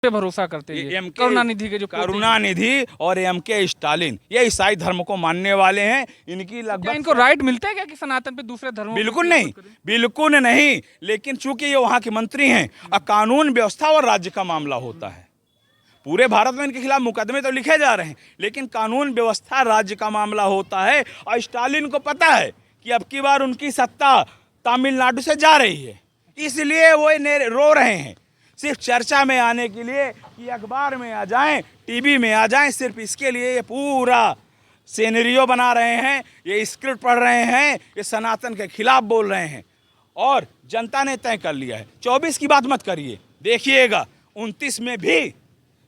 पे भरोसा करते हैं करुणानिधि के जो करुणानिधि और एमके स्टालिन, ये ईसाई धर्म को मानने वाले हैं। इनकी लगभग इनको राइट मिलता है क्या कि सनातन पे दूसरे धर्मों बिल्कुल नहीं, बिल्कुल नहीं। लेकिन चूंकि ये वहां के मंत्री हैं और कानून व्यवस्था और राज्य का मामला होता है, पूरे भारत में इनके खिलाफ मुकदमे तो लिखे जा रहे हैं, लेकिन कानून व्यवस्था राज्य का मामला होता है। और स्टालिन को पता है कि अब की बार उनकी सत्ता तमिलनाडु से जा रही है, इसलिए वो रो रहे हैं सिर्फ चर्चा में आने के लिए कि अखबार में आ जाएं, टीवी में आ जाएं। सिर्फ इसके लिए ये पूरा सिनेरियो बना रहे हैं, ये स्क्रिप्ट पढ़ रहे हैं, ये सनातन के खिलाफ बोल रहे हैं। और जनता ने तय कर लिया है, 24 की बात मत करिए, देखिएगा 29 में भी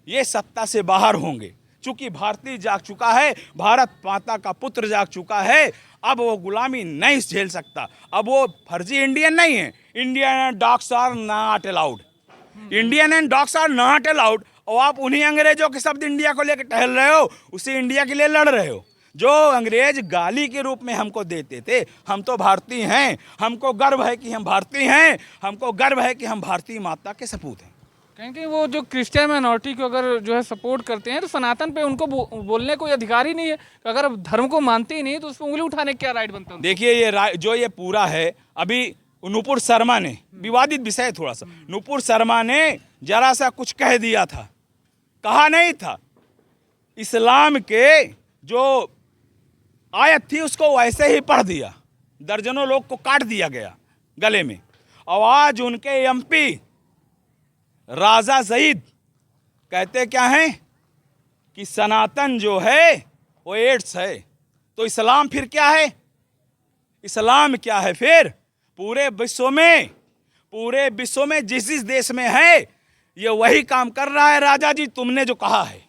ये सत्ता से बाहर होंगे। चूंकि भारतीय जाग चुका है, भारत माता का पुत्र जाग चुका है, अब वो गुलामी नहीं झेल सकता। अब वो फर्जी इंडियन नहीं है। Indian and dogs are not allowed, Indian and dogs are not allowed. और आप उन्हीं अंग्रेजों के शब्द इंडिया को लेकर टहल रहे हो, उसी इंडिया के लिए लड़ रहे हो जो अंग्रेज गाली के रूप में हमको देते थे। हम तो भारतीय हैं, हमको गर्व है कि हम भारतीय हैं, हमको गर्व है कि हम भारतीय माता के सपूत हैं। कहेंगे वो जो क्रिश्चियन माइनॉरिटी को अगर जो है सपोर्ट करते हैं तो सनातन पे उनको बोलने कोई अधिकार ही नहीं है। अगर धर्म को मानते ही नहीं तो उस पर उंगली उठाने क्या राइट बनता है? देखिए ये पूरा है, अभी नुपुर शर्मा ने, विवादित विषय थोड़ा सा, नुपुर शर्मा ने जरा सा कुछ कह दिया था, कहा नहीं था। इस्लाम के जो आयत थी उसको वैसे ही पढ़ दिया, दर्जनों लोग को काट दिया गया गले में। और आज उनके एमपी राजा सईद कहते क्या हैं कि सनातन जो है वो एड्स है। तो इस्लाम फिर क्या है? इस्लाम क्या है फिर? पूरे विश्व में जिस देश में है ये वही काम कर रहा है। राजा जी तुमने जो कहा है,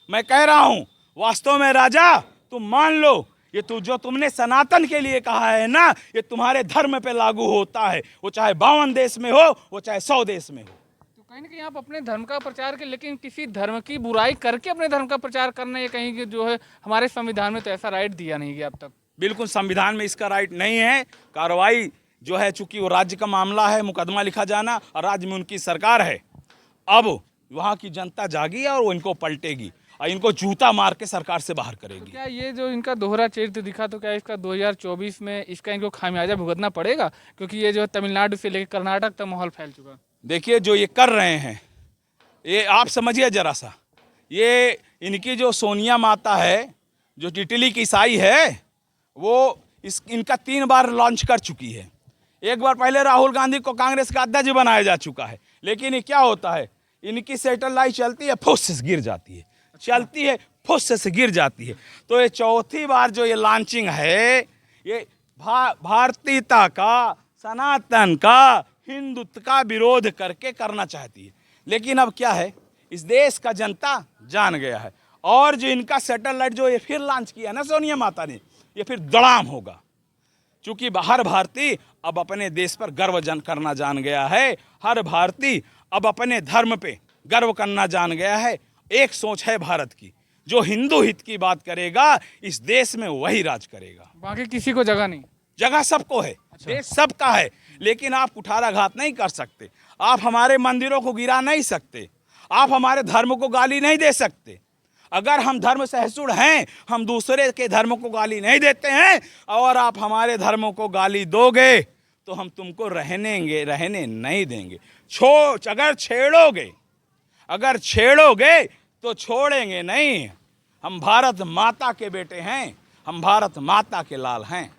मैं कह रहा हूं वास्तव में राजा तुम मान लो, ये जो तुमने सनातन के लिए कहा है ना, ये तुम्हारे धर्म पे लागू होता है, वो चाहे 52 देश में हो, वो चाहे 100 देश में हो। तो कहीं ना कहीं आप अपने धर्म का प्रचार कर, लेकिन किसी धर्म की बुराई करके अपने धर्म का प्रचार करना, ये कहीं कि जो है हमारे संविधान में तो ऐसा राइट दिया नहीं गया अब तक। बिल्कुल संविधान में इसका राइट नहीं है। कार्रवाई जो है, चूंकि वो राज्य का मामला है, मुकदमा लिखा जाना, और राज्य में उनकी सरकार है। अब वहाँ की जनता जागी और वो इनको पलटेगी और इनको जूता मार के सरकार से बाहर करेगी। तो क्या ये जो इनका दोहरा चरित्र दिखा, तो क्या इसका 2024 में इसका इनको खामियाजा भुगतना पड़ेगा? क्योंकि ये जो है तमिलनाडु से लेकर कर्नाटक तक माहौल फैल चुका। देखिए जो ये कर रहे हैं, ये आप समझिए जरा सा, ये इनकी जो सोनिया माता है, जो टिटली की ईसाई है, वो इनका 3 बार लॉन्च कर चुकी है। एक बार पहले राहुल गांधी को कांग्रेस का अध्यक्ष बनाया जा चुका है, लेकिन ये क्या होता है, इनकी सैटेलाइट चलती है, फुस से गिर जाती है, चलती है, फुस से गिर जाती है। तो ये चौथी बार जो ये लॉन्चिंग है, ये भारतीयता का, सनातन का, हिंदुत्व का विरोध करके करना चाहती है। लेकिन अब क्या है, इस देश का जनता जान गया है। और जो इनका सैटेलाइट जो ये फिर लॉन्च किया ना सोनिया माता ने, ये फिर दड़ाम होगा। चूंकि हर भारतीय अब अपने देश पर गर्व करना जान गया है, हर भारतीय अब अपने धर्म पे गर्व करना जान गया है। एक सोच है भारत की, जो हिंदू हित की बात करेगा इस देश में वही राज करेगा, बाकी किसी को जगह नहीं। जगह सबको है। अच्छा। देश सबका है, लेकिन आप कुठाराघात नहीं कर सकते, आप हमारे मंदिरों को गिरा नहीं सकते, आप हमारे धर्म को गाली नहीं दे सकते। अगर हम धर्म सहिष्णु हैं, हम दूसरे के धर्म को गाली नहीं देते हैं, और आप हमारे धर्म को गाली दोगे तो हम तुमको रहने नहीं देंगे। अगर छेड़ोगे तो छोड़ेंगे नहीं। हम भारत माता के बेटे हैं, हम भारत माता के लाल हैं।